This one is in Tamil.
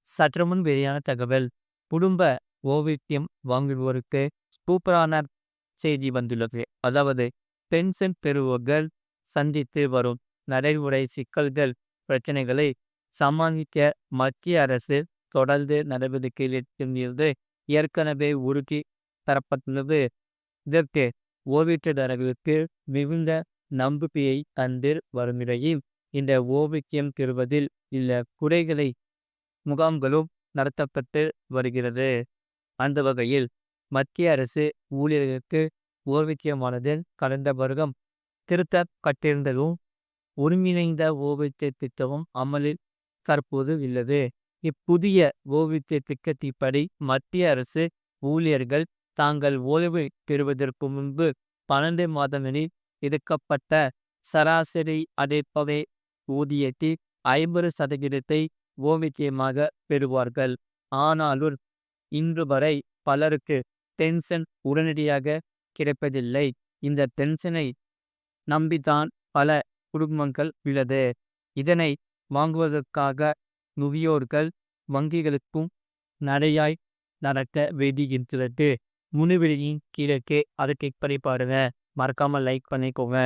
சற்றுமுன் வெளியான தகவல். குடும்ப ஓவியம் வாங்குவோருக்கு சூப்பரான செய்தி வந்துள்ளது. அதாவது பென்ஷன் பெறுவோர்கள் சந்தித்து வரும் நடைமுறை சிக்கல்கள், பிரச்சனைகளை சமாளிக்க மத்திய அரசு தொடர்ந்து நடவடிக்கை எடுத்து ஏற்கனவே உறுதி தரப்பட்டுள்ளது. இதற்கு ஓவியதாரர்களுக்கு மிகுந்த நம்பிக்கையை தந்து வரும் நிலையில், இந்த ஓவியம் பெறுவதில் உள்ள குறைகளை முகாம்களும் நடத்தப்பட்டு வருகிறது. அந்த வகையில் மத்திய அரசு ஊழியர்களுக்கு ஓய்வூதியமானது கடந்த வருடம் திருத்தப்பட்டிருந்ததும், ஒருங்கிணைந்த ஓய்வூதிய திட்டமும் அமலில் தற்போது உள்ளது. இப்புதிய ஓய்வூதிய திட்டத்தின்படி மத்திய அரசு ஊழியர்கள் தாங்கள் ஓய்வு பெறுவதற்கு முன்பு 12 மாதங்களில் எடுக்கப்பட்ட சராசரி அடிப்படை ஊதியத்தில் 50% ஓய்வூதியமாக பெறுவார்கள். ஆனாலும் இன்று வரை பலருக்கு பென்ஷன் உடனடியாக கிடைப்பதில்லை. இந்த பென்ஷனை நம்பித்தான் பல குடும்பங்கள் உள்ளது. இதனை வாங்குவதற்காக முதியோர்கள் வங்கிகளுக்கும் நடையாய் நடக்க வேண்டியிருக்கிறது. முன்னுரிமையின் கீழே அதை கிளிக் பண்ணி பாருங்க. மறக்காம லைக் பண்ணிக்கோங்க.